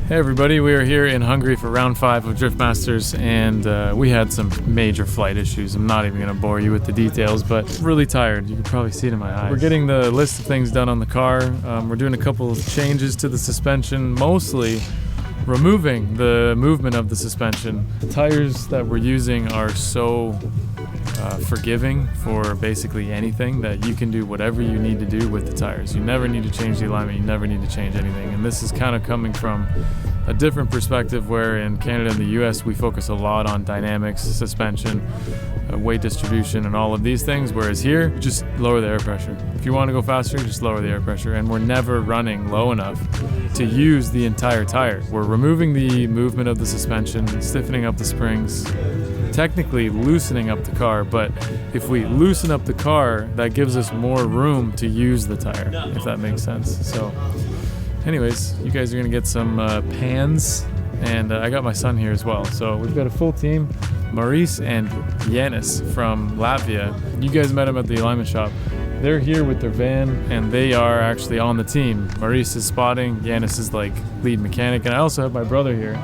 Hey everybody, we are here in Hungary for round 5 of Drift Masters, and we had some major flight issues. I'm not even going to bore you with the details, but really tired. You can probably see it in my eyes. We're getting the list of things done on the car. We're doing a couple of changes to the suspension, mostly removing the movement of the suspension. The tires that we're using are so forgiving for basically anything that you can do whatever you need to do with the tires. You never need to change the alignment, you never need to change anything. And this is kind of coming from a different perspective, where in Canada and the US we focus a lot on dynamics, suspension, weight distribution and all of these things, whereas here, just lower the air pressure. If you want to go faster, just lower the air pressure, and we're never running low enough to use the entire tire. We're removing the movement of the suspension, stiffening up the springs, technically loosening up the car, but if we loosen up the car, that gives us more room to use the tire, if that makes sense. So anyways, you guys are gonna get some pans, and I got my son here as well. So we've got a full team, Maurice and Yanis from Latvia. You guys met him at the alignment shop. They're here with their van, and they are actually on the team. Maurice is spotting, Yanis is like lead mechanic, and I also have my brother here,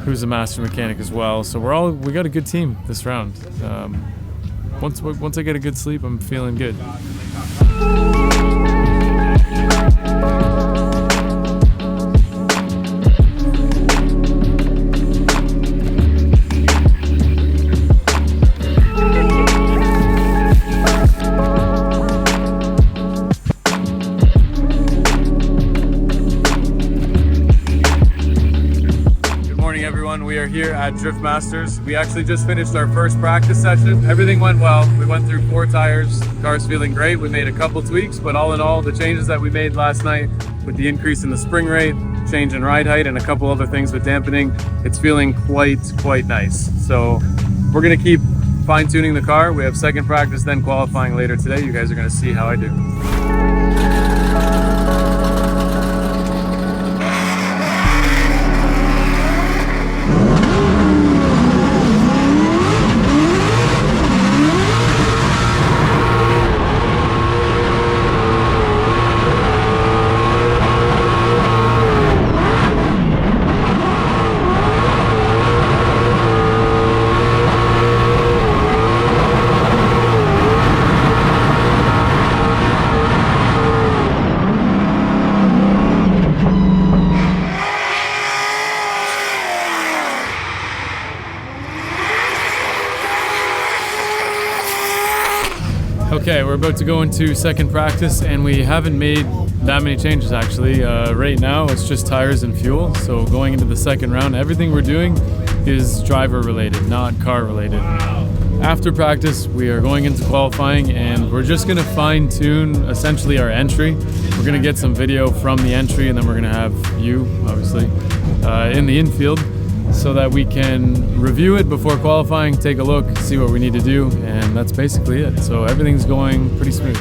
who's a master mechanic as well. So we got a good team this round. Once I get a good sleep, I'm feeling good. We are here at Drift Masters. We actually just finished our first practice session. Everything went well. We went through 4 tires. The car's feeling great. We made a couple tweaks, but all in all, the changes that we made last night with the increase in the spring rate, change in ride height, and a couple other things with dampening, it's feeling quite nice. So we're gonna keep fine-tuning the car. We have second practice, then qualifying later today. You guys are gonna see how I do. Okay, we're about to go into second practice, and we haven't made that many changes actually. Right now it's just tires and fuel. So going into the second round, everything we're doing is driver related, not car related. After practice, we are going into qualifying, and we're just gonna fine tune essentially our entry. We're gonna get some video from the entry, and then we're gonna have you, obviously, in the infield, so that we can review it before qualifying, take a look, see what we need to do, and that's basically it. So everything's going pretty smooth.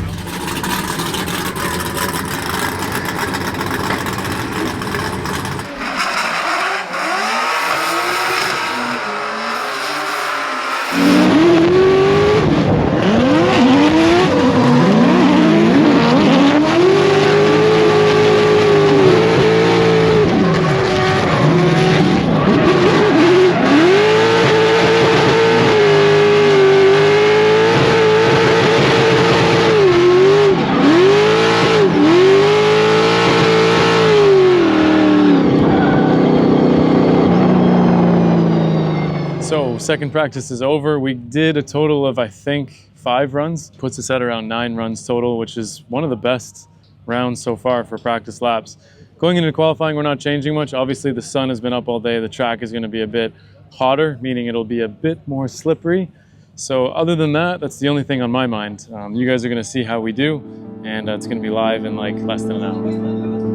So second practice is over. We did a total of, I think, 5 runs. Puts us at around 9 runs total, which is one of the best rounds so far for practice laps. Going into qualifying, we're not changing much. Obviously, the sun has been up all day. The track is going to be a bit hotter, meaning it'll be a bit more slippery. So other than that, that's the only thing on my mind. You guys are going to see how we do, and it's going to be live in like less than an hour.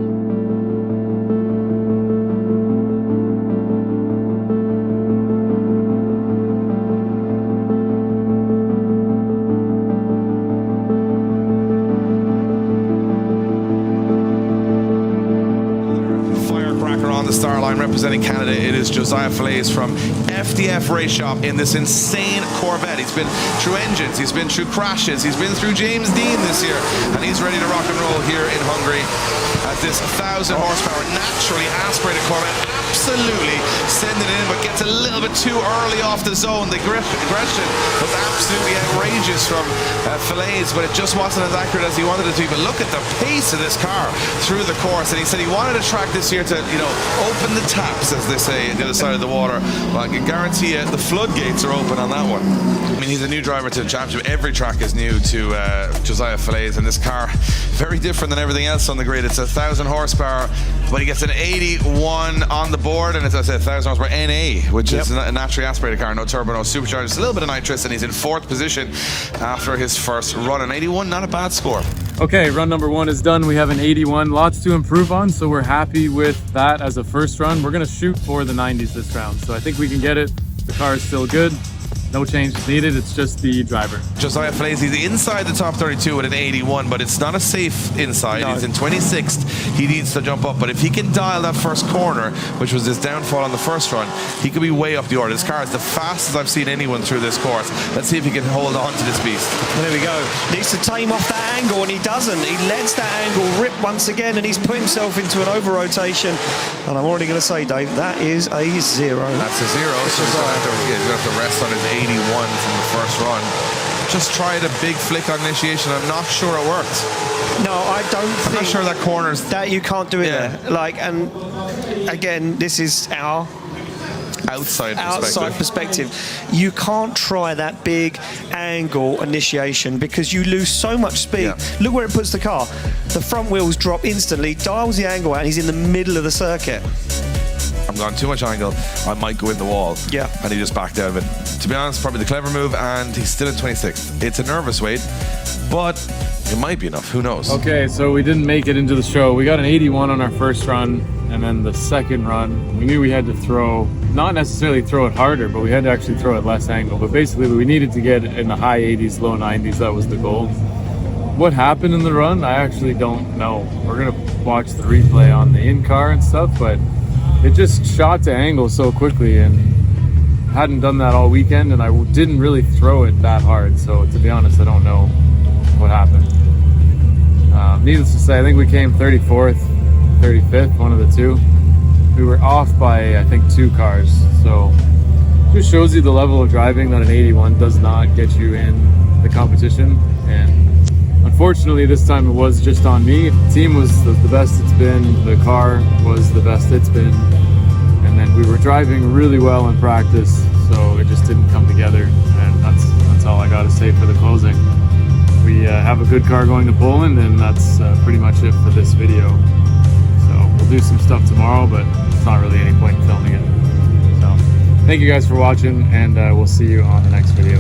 start line representing Canada, it is Josiah Fillets from FDF Race Shop in this insane Corvette. He's been through engines, he's been through crashes, he's been through James Dean this year, and he's ready to rock and roll here in Hungary as this 1,000 horsepower naturally aspirated Corvette absolutely sending it in, but gets a little bit too early off the zone. The aggression was absolutely outrageous from Fillets, but it just wasn't as accurate as he wanted it to be. But look at the pace of this car through the course, and he said he wanted a track this year to, you know, open the taps, as they say, the other side of the water. Well, I can guarantee you the floodgates are open on that one. I mean, he's a new driver to the championship. Every track is new to Josiah Fillets, and this car very different than everything else on the grid. It's 1,000 horsepower, but he gets an 81 on the board, and it's, I said, 1,000 horsepower NA, which is a naturally aspirated car, no turbo, no supercharged, just a little bit of nitrous, and he's in 4th position after his first run. An 81, not a bad score. Okay, run number 1 is done. We have an 81, lots to improve on, so we're happy with that as a first run. We're gonna shoot for the 90s this round, so I think we can get it. The car is still good. No change is needed, it's just the driver. Josiah Fillets, he's inside the top 32 with an 81, but it's not a safe inside. No. He's in 26th. He needs to jump up, but if he can dial that first corner, which was his downfall on the first run, he could be way up the order. This car is the fastest I've seen anyone through this course. Let's see if he can hold on to this beast. There we go. Needs to tame off that angle, and he doesn't. He lets that angle rip once again, and he's put himself into an over-rotation. And I'm already going to say, Dave, that is a 0. That's a 0. So he's going to have to rest on his 81 from the first run. Just tried a big flick on initiation. I'm not sure it worked. No, I don't think. I'm not sure that corner's... That you can't do it there. Like, and again, this is our... outside perspective. You can't try that big angle initiation because you lose so much speed. Yeah. Look where it puts the car. The front wheels drop instantly, dials the angle out, and he's in the middle of the circuit. I'm going too much angle, I might go in the wall. Yeah. And he just backed out of it. To be honest, probably the clever move, and he's still in 26th. It's a nervous wait, but it might be enough, who knows? Okay, so we didn't make it into the show. We got an 81 on our first run, and then the second run, we knew we had to throw, not necessarily throw it harder, but we had to actually throw it less angle. But basically, we needed to get in the high 80s, low 90s. That was the goal. What happened in the run, I actually don't know. We're gonna watch the replay on the in-car and stuff, but it just shot to angle so quickly, and hadn't done that all weekend, and I didn't really throw it that hard. So to be honest, I don't know what happened. Needless to say, I think we came 34th, 35th, one of the two. We were off by, I think, 2 cars. So just shows you the level of driving that an 81 does not get you in the competition. And unfortunately, this time it was just on me. The team was the best it's been. The car was the best it's been. And then we were driving really well in practice, so it just didn't come together. And that's all I got to say for the closing. We have a good car going to Poland, and that's pretty much it for this video. So we'll do some stuff tomorrow, but it's not really any point in filming it. So thank you guys for watching, and we'll see you on the next video.